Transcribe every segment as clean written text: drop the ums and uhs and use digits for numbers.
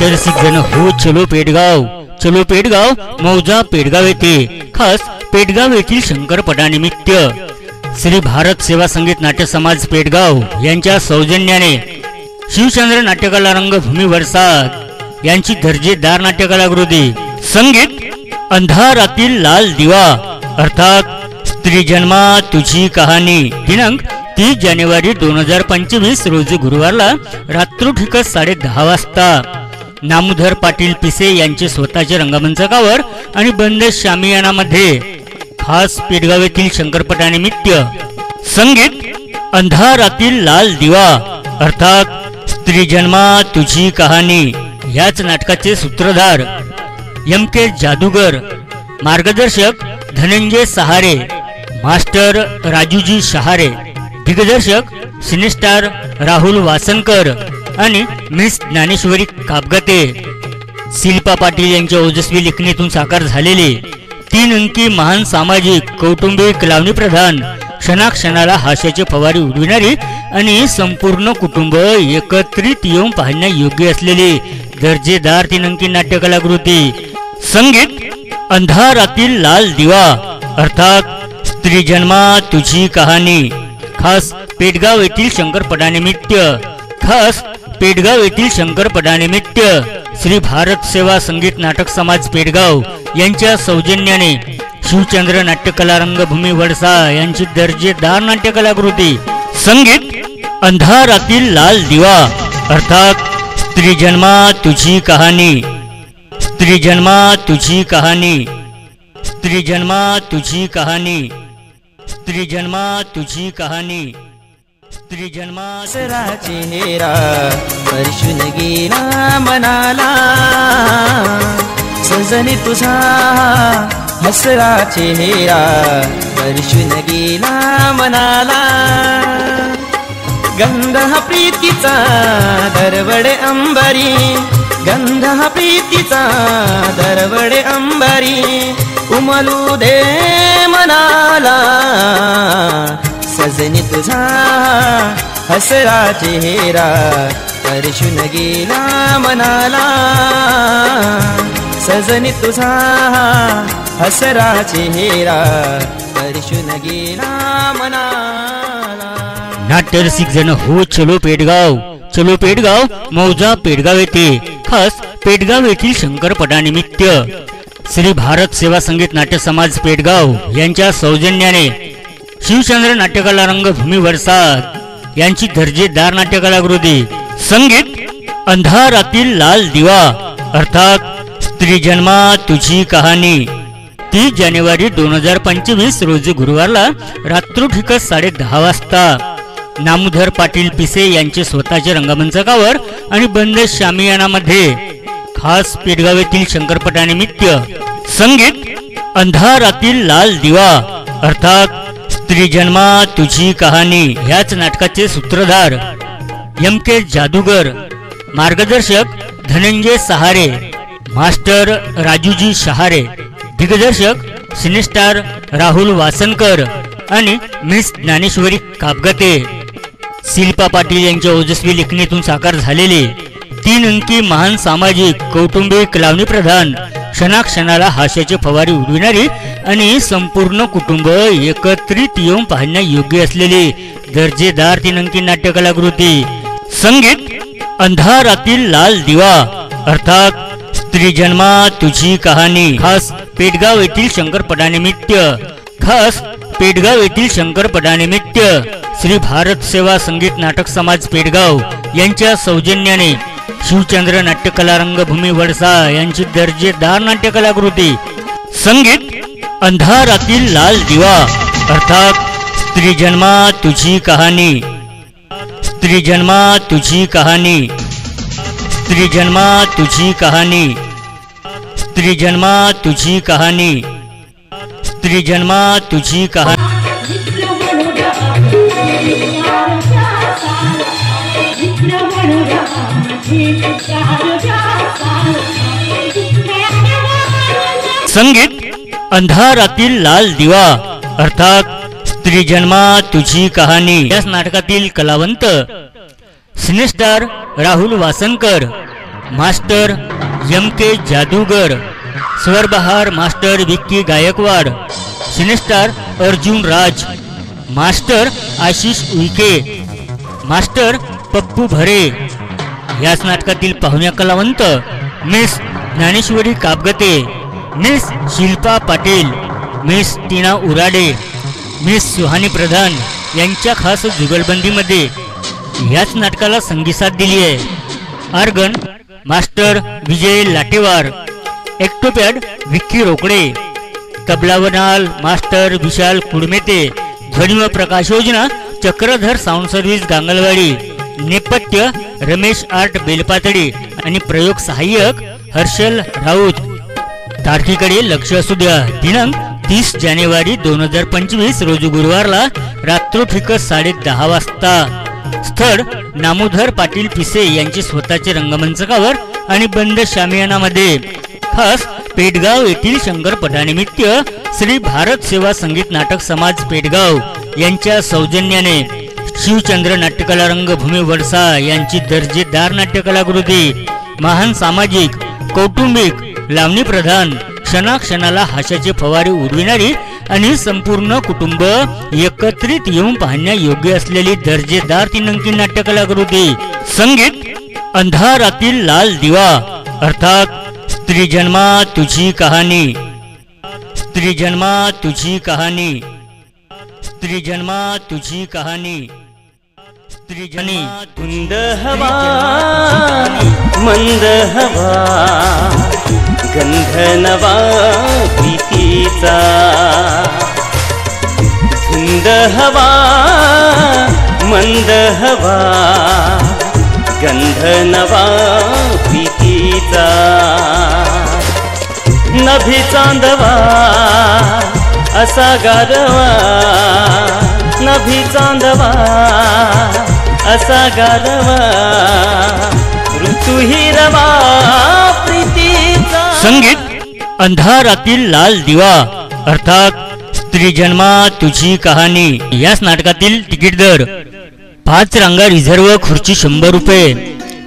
नाट्यरसिक जण हो चलो पेडगाव मौजा पेडगाव येथे खास पेडगाव येथील शंकरपटानिमित्त श्री भारत सेवा संगीत नाट्य समाज पेडगाव यांच्या सौजन्याने शिवचंद्र नाट्यकला रंगभूमी वडसाद यांची दर्जेदार नाट्यकलाकृती संगीत अंधारातील लाल दिवा अर्थात स्त्री जन्मा तुझी कहाणी दिनांक 30 जानेवारी 2025 रोजी गुरुवारला रात्रोठीक 10:30 वाजता नामधर पाटील पिसे यांचे स्वतःचे रंगमंचकावर आणि बंद शामियानामध्ये खास पेडगाव येथील शंकरपटानिमित्त संगीत अंधारातील लाल दिवा अर्थात स्त्री जन्मा तुझी कहाणी याच नाटकाचे सूत्रधार एम.के. जादूगर, मार्गदर्शक धनंजय सहारे, मास्टर राजूजी शहारे, दिग्दर्शक सिनेस्टार राहुल वासनकर आणि मिस ज्ञानेश्वरी कापगते, शिल्पा पाटील यांच्या ओजस्वी लेखणीतून साकार झालेले 3 अंकी महान सामाजिक कौटुंबिक लावणी प्रधान क्षणाक्षणाला हास्याचे फवारी उडविणारी आणि संपूर्ण कुटुंब एकत्रित येऊन पाहण्या योग्य असलेली दर्जेदार 3 अंकी नाट्यकलाकृती संगीत अंधारातील लाल दिवा अर्थात स्त्री जन्मा तुझी कहाणी खास पेडगाव येथील शंकरपटानिमित्त श्री भारत सेवा संगीत नाटक समाज पेडगाव यांच्या सौजन्याने शिवचंद्र नाट्यकला रंगभूमी वडसा यांची दर्जेदार नाट्यकलाकृती संगीत अंधारातील लाल दिवा अर्थात स्त्री जन्मा तुझी कहाणी सरा चेहरा परशुन गेला मनाला सजनी तुझा हसरा चेहरा परशुन गेला मनाला गंध हा प्रीतीचा दरवडे अंबरी उमलू दे मनाला सजनी तुझा हसरा चेहरा परशुन गेला मनाला सजनी तुझा हसरा चेहरा परशुन गेला मनाला। नाट्यरसिक जण हो चलो पेडगाव मौजा पेडगाव येथे खास पेडगाव येथील शंकरपटानिमित्त श्री भारत सेवा संगीत नाट्य समाज पेडगाव यांच्या सौजन्याने शिवचंद्र नाट्यकला रंगभूमी वडसाद यांची दर्जेदार नाट्यकलाकृती संगीत अंधारातील लाल दिवा अर्थात स्त्री जन्मा तुझी कहाणी 30 जानेवारी 2025 रोजी गुरुवारला रात्रोठीक 10:30 वाजता नामधर पाटील पिसे यांचे स्वतःचे रंगमंचकावर आणि बंद शामियानामध्ये खास पेडगाव येथील शंकरपटानिमित्त संगीत अंधारातील लाल दिवा अर्थात स्त्री जन्मा तुझी कहाणी याच नाटकाचे सूत्रधार एम.के. जादूगर, मार्गदर्शक धनंजय सहारे, मास्टर राजूजी शहारे, दिग्दर्शक सिनेस्टार राहुल वासनकर आणि मिस ज्ञानेश्वरी कापगते, शिल्पा पाटील यांच्या ओजस्वी लेखणीतून साकार झालेले 3 अंकी महान सामाजिक कौटुंबिक लावणी प्रधान क्षणाक्षणाला हास्याचे फवारी उडविणारी आणि संपूर्ण कुटुंब एकत्रित येऊन पाहण्या योग्य असलेली दर्जेदार 3 अंकी नाट्यकलाकृती संगीत अंधारातील लाल दिवा अर्थात स्त्री जन्मा तुझी कहाणी खास पेडगाव येथील शंकरपटानिमित्त श्री भारत सेवा संगीत नाटक समाज पेडगाव यांच्या सौजन्याने शिवचंद्र नाट्यकला रंगभूमी वडसा यांची दर्जेदार नाट्यकलाकृती संगीत अंधारातील लाल दिवा अर्थात स्त्री जन्मा तुझी कहाणी संगीत अंधारातील लाल दिवा अर्थात स्त्री जन्मा तुझी कहाणी या नाटकातील कलावंत cine star Rahul Wasankar, master M K जादूगर, स्वरबहार master Vicky Gaikwad, cine star Arjun Raj, master Ashish Uike, master Pappu Bhare. याच नाटकातील पाहुण्या कलावंत miss Dnyaneshwari Kapgate, miss Shilpa Patil, miss Tina Urade, miss Suhani Pradhan यांच्या खास जुगलबंदीमध्ये याच नाटकाला संगीत दिली आहे. Organ master Vijay Latewar, octopad Vicky Rokade, tabla व नाल मास्टर विशाल कुडमेते, ध्वनी व प्रकाश योजना चक्रधर साऊंड सर्व्हिस गांगलवाडी, नेपथ्य रमेश आर्ट बेलपातळी आणि प्रयोग सहाय्यक हर्षल राऊत. तारखेकडे लक्ष असू द्या. दिनांक 30 जानेवारी 2025 रोजी गुरुवारला रात्रोफिकस 10:30 वाजता. स्थळ नामोधर पाटील पिसे यांचे स्वतःचे रंगमंचकावर आणि बंद शामियानामध्ये. खास पेडगाव येथील शंकर पटानिमित्त श्री भारत सेवा संगीत नाटक समाज पेडगाव यांच्या सौजन्याने शिवचंद्र नाट्यकला रंगभूमी वडसा यांची दर्जेदार नाट्यकलाकृती महान सामाजिक कौटुंबिक लावणी प्रधान क्षणाक्षणाला हास्याचे फवारे उडविणारी आणि संपूर्ण कुटुंब एकत्रित येऊन पाहण्या योग्य असलेली दर्जेदार 3 अंकी नाट्यकलाकृती. संगीत अंधारातील लाल दिवा अर्थात स्त्री जन्मा तुझी कहाणी, स्त्री जन्मा तुझी कहाणी, स्त्री जन्मा तुझी कहाणी, स्त्री जनी. धुंद हवा मंद हवा गंध नवा प्रीतीचा, धुंद हवा मंद हवा गंध नवा प्रीतीचा, नभी चांदवा असा गारवा, नभी चांदवा असा गारवा ऋतू हिरवा प्रीतीचा. संगीत अंधारातील लाल दिवा अर्थात स्त्री जन्मा तुझी कहाणी. याच नाटकातील तिकीट दर 5 रांगा रिझर्व खुर्ची 100 रुपये,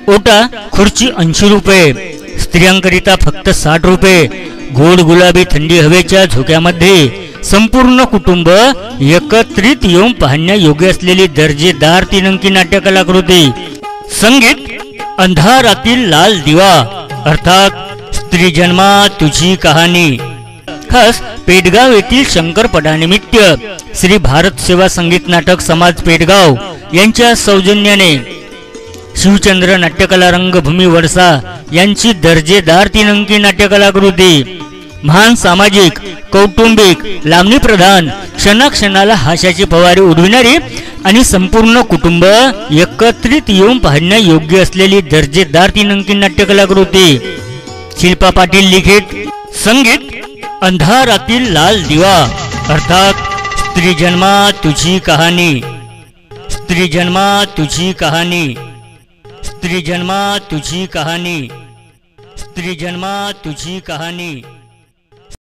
ओटा खुर्ची 80 रुपये, स्त्रियांकरिता फक्त 60 रुपये. गोड गुलाबी थंडी हवेच्या झोक्यामध्ये संपूर्ण कुटुंब एकत्रित येऊन पाहण्या योग्य असलेली दर्जेदार 3 अंकी नाट्यकलाकृती. संगीत अंधारातील लाल दिवा अर्थात स्त्री जन्मा तुझी कहाणी. खास पेडगाव येथील शंकर पटानिमित्त श्री भारत सेवा संगीत नाटक समाज पेडगाव यांच्या सौजन्याने शिवचंद्र नाट्यकला रंगभूमी वडसा यांची दर्जेदार 3 अंकी नाट्यकलाकृती महान सामाजिक कौटुंबिक लावणी प्रधान क्षणाक्षणाला हास्याचे फवारे उडविणारी आणि संपूर्ण कुटुंब एकत्रित येऊन पाहण्या योग्य असलेली दर्जेदार 3 अंकी नाट्यकलाकृती. शिल्पा पाटील लिखित. संगीत अंधारातील लाल दिवा अर्थात स्त्री जन्मा तुझी कहाणी, स्त्री जन्मा तुझी कहाणी, स्त्री जन्मा तुझी कहाणी, स्त्री जन्मा तुझी कहाणी.